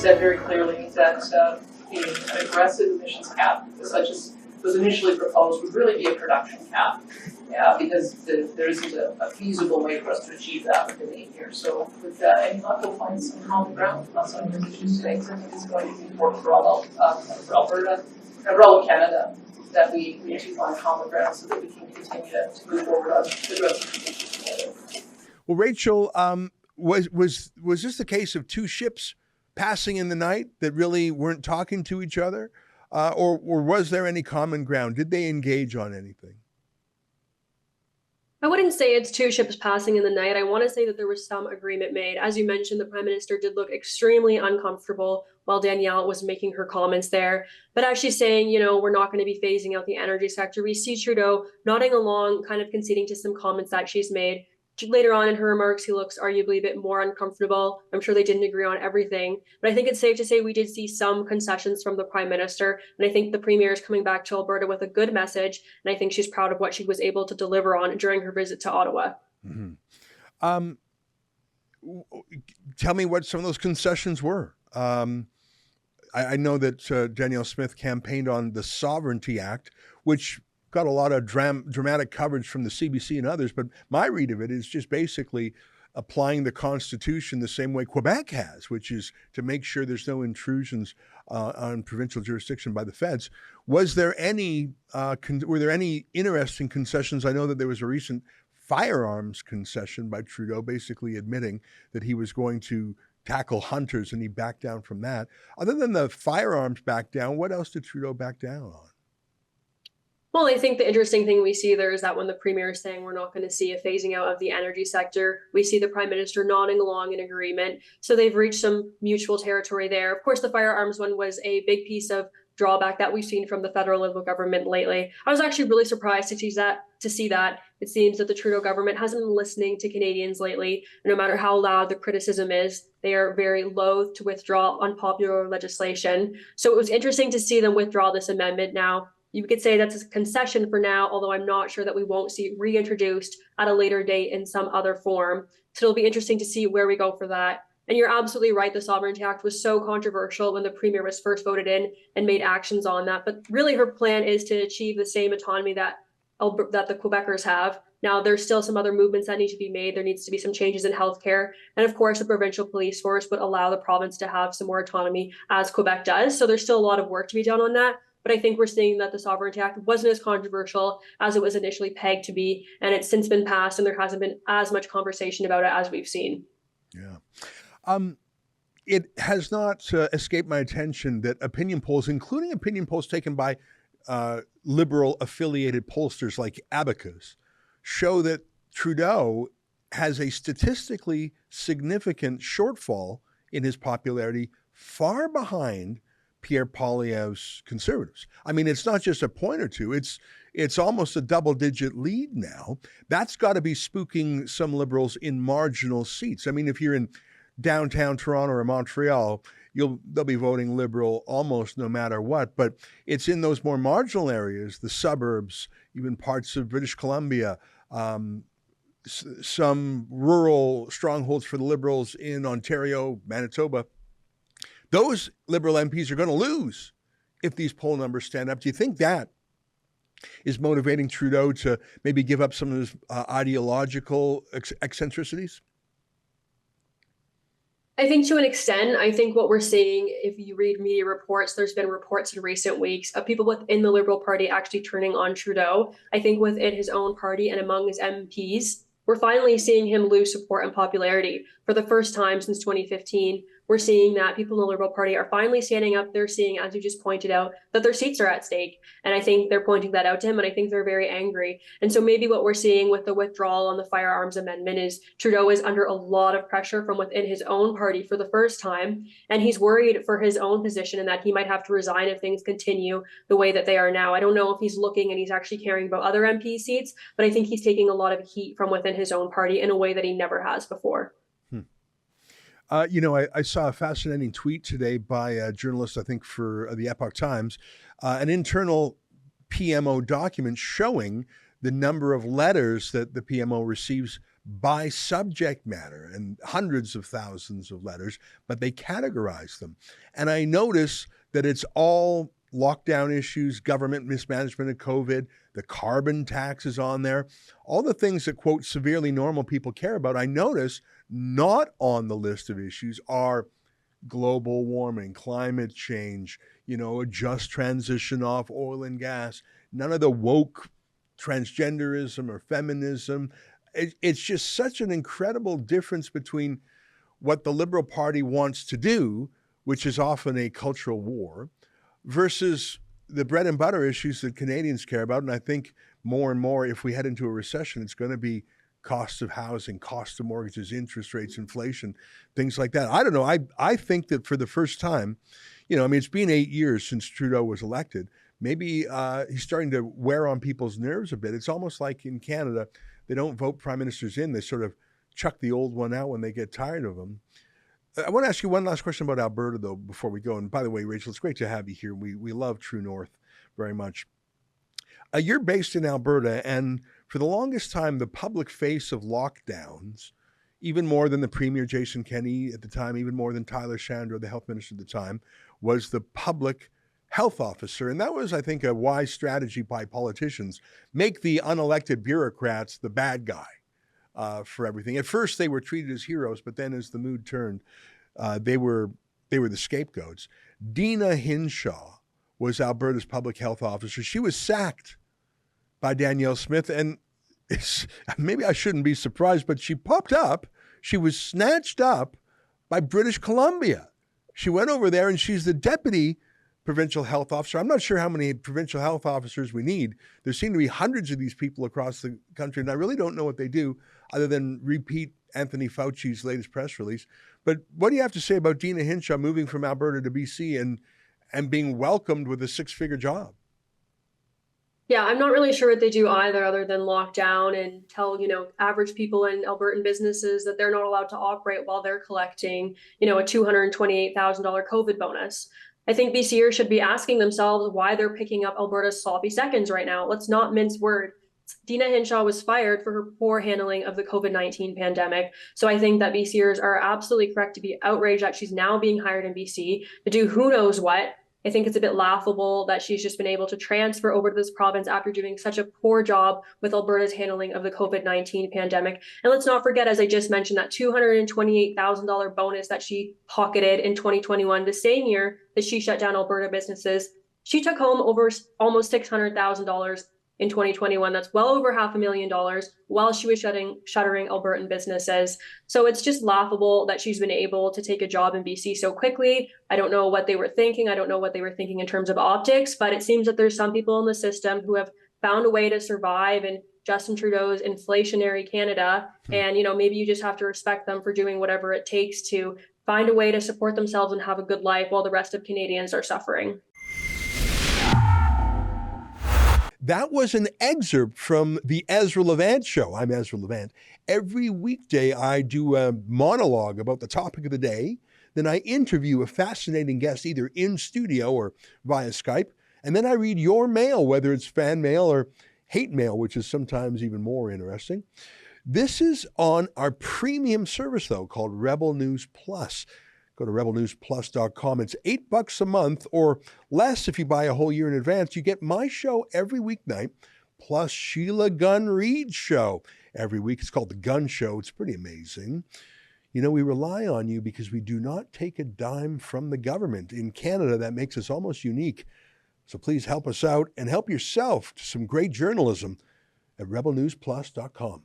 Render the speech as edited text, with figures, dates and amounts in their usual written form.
said very clearly that an aggressive emissions cap, such as was initially proposed, would really be a production cap. Yeah, because there isn't a feasible way for us to achieve that within 8 years. So with any luck, we'll find some common ground on some of these issues today. So I think it's going to be important for all for Alberta and for all of Canada that we need to find common ground so that we can continue to move forward on addressing these issues together. Well, Rachel, was this the case of two ships passing in the night that really weren't talking to each other, or was there any common ground? Did they engage on anything? I wouldn't say it's two ships passing in the night. I want to say that there was some agreement made. As you mentioned, the Prime Minister did look extremely uncomfortable while Danielle was making her comments there. But as she's saying, we're not going to be phasing out the energy sector, we see Trudeau nodding along, kind of conceding to some comments that she's made. Later on in her remarks, he looks arguably a bit more uncomfortable. I'm sure they didn't agree on everything, but I think it's safe to say we did see some concessions from the Prime Minister, and I think the Premier is coming back to Alberta with a good message, and I think she's proud of what she was able to deliver on during her visit to Ottawa. Mm-hmm. Tell me what some of those concessions were. I know that Danielle Smith campaigned on the Sovereignty Act, which got a lot of dramatic coverage from the CBC and others, but my read of it is just basically applying the Constitution the same way Quebec has, which is to make sure there's no intrusions on provincial jurisdiction by the feds. Was there any, were there any interesting concessions? I know that there was a recent firearms concession by Trudeau, basically admitting that he was going to tackle hunters, and he backed down from that. Other than the firearms back down, what else did Trudeau back down on? Well, I think the interesting thing we see there is that when the Premier is saying we're not going to see a phasing out of the energy sector, we see the Prime Minister nodding along in agreement. So they've reached some mutual territory there. Of course, the firearms one was a big piece of drawback that we've seen from the federal Liberal government lately. I was actually really surprised to see that. It seems that the Trudeau government hasn't been listening to Canadians lately. No matter how loud the criticism is, they are very loath to withdraw unpopular legislation. So it was interesting to see them withdraw this amendment. Now, you could say that's a concession for now, although I'm not sure that we won't see it reintroduced at a later date in some other form. So it'll be interesting to see where we go for that. And you're absolutely right. The Sovereignty Act was so controversial when the Premier was first voted in and made actions on that. But really, her plan is to achieve the same autonomy that the Quebecers have. Now, there's still some other movements that need to be made. There needs to be some changes in healthcare. And of course, the provincial police force would allow the province to have some more autonomy as Quebec does. So there's still a lot of work to be done on that. But I think we're seeing that the Sovereignty Act wasn't as controversial as it was initially pegged to be. And it's since been passed, and there hasn't been as much conversation about it as we've seen. Yeah. It has not escaped my attention that opinion polls, including opinion polls taken by Liberal affiliated pollsters like Abacus, show that Trudeau has a statistically significant shortfall in his popularity, far behind Pierre Poilievre's Conservatives. I mean, it's not just a point or two. It's almost a double-digit lead now. That's got to be spooking some Liberals in marginal seats. I mean, if you're in downtown Toronto or Montreal, they'll be voting Liberal almost no matter what. But it's in those more marginal areas, the suburbs, even parts of British Columbia, some rural strongholds for the Liberals in Ontario, Manitoba. Those Liberal MPs are going to lose if these poll numbers stand up. Do you think that is motivating Trudeau to maybe give up some of his ideological eccentricities? I think to an extent. I think what we're seeing, if you read media reports, there's been reports in recent weeks of people within the Liberal Party actually turning on Trudeau. I think within his own party and among his MPs, we're finally seeing him lose support and popularity. For the first time since 2015, we're seeing that people in the Liberal Party are finally standing up. They're seeing, as you just pointed out, that their seats are at stake. And I think they're pointing that out to him, and I think they're very angry. And so maybe what we're seeing with the withdrawal on the firearms amendment is Trudeau is under a lot of pressure from within his own party for the first time. And he's worried for his own position and that he might have to resign if things continue the way that they are now. I don't know if he's looking and he's actually caring about other MP seats, but I think he's taking a lot of heat from within his own party in a way that he never has before. I saw a fascinating tweet today by a journalist, I think for the Epoch Times, an internal PMO document showing the number of letters that the PMO receives by subject matter and hundreds of thousands of letters, but they categorize them. And I notice that it's all lockdown issues, government mismanagement of COVID, the carbon tax is on there, all the things that, quote, severely normal people care about. I notice not on the list of issues are global warming, climate change, a just transition off oil and gas, none of the woke transgenderism or feminism. It's just such an incredible difference between what the Liberal Party wants to do, which is often a cultural war, versus the bread and butter issues that Canadians care about. And I think more and more, if we head into a recession, it's going to be cost of housing, cost of mortgages, interest rates, inflation, things like that. I don't know. I think that for the first time, it's been 8 years since Trudeau was elected. Maybe he's starting to wear on people's nerves a bit. It's almost like in Canada, they don't vote prime ministers in. They sort of chuck the old one out when they get tired of them. I want to ask you one last question about Alberta, though, before we go. And by the way, Rachel, it's great to have you here. We love True North very much. You're based in Alberta, and for the longest time, the public face of lockdowns, even more than the Premier Jason Kenney at the time, even more than Tyler Shandro, the health minister at the time, was the public health officer. And that was, I think, a wise strategy by politicians. Make the unelected bureaucrats the bad guy for everything. At first, they were treated as heroes, but then as the mood turned, they were the scapegoats. Dina Hinshaw was Alberta's public health officer. She was sacked by Danielle Smith, and maybe I shouldn't be surprised, but she popped up. She was snatched up by British Columbia. She went over there, and she's the deputy provincial health officer. I'm not sure how many provincial health officers we need. There seem to be hundreds of these people across the country, and I really don't know what they do other than repeat Anthony Fauci's latest press release. But what do you have to say about Dina Hinshaw moving from Alberta to BC and being welcomed with a six-figure job? Yeah, I'm not really sure what they do either, other than lock down and tell, average people and Albertan businesses that they're not allowed to operate while they're collecting, a $228,000 COVID bonus. I think BCers should be asking themselves why they're picking up Alberta's sloppy seconds right now. Let's not mince words. Dina Hinshaw was fired for her poor handling of the COVID-19 pandemic. So I think that BCers are absolutely correct to be outraged that she's now being hired in BC to do who knows what. I think it's a bit laughable that she's just been able to transfer over to this province after doing such a poor job with Alberta's handling of the COVID-19 pandemic. And let's not forget, as I just mentioned, that $228,000 bonus that she pocketed in 2021, the same year that she shut down Alberta businesses. She took home over almost $600,000 in 2021. That's well over $500,000 while she was shuttering Albertan businesses. So it's just laughable that she's been able to take a job in BC so quickly. I don't know what they were thinking. I don't know what they were thinking in terms of optics, but it seems that there's some people in the system who have found a way to survive in Justin Trudeau's inflationary Canada. And, maybe you just have to respect them for doing whatever it takes to find a way to support themselves and have a good life while the rest of Canadians are suffering. That was an excerpt from the Ezra Levant show. I'm Ezra Levant. Every weekday, I do a monologue about the topic of the day. Then I interview a fascinating guest, either in studio or via Skype. And then I read your mail, whether it's fan mail or hate mail, which is sometimes even more interesting. This is on our premium service, though, called Rebel News Plus. Go to rebelnewsplus.com. It's $8 a month or less if you buy a whole year in advance. You get my show every weeknight, plus Sheila Gunn Reid's show every week. It's called The Gun Show. It's pretty amazing. We rely on you because we do not take a dime from the government. In Canada, that makes us almost unique. So please help us out and help yourself to some great journalism at rebelnewsplus.com.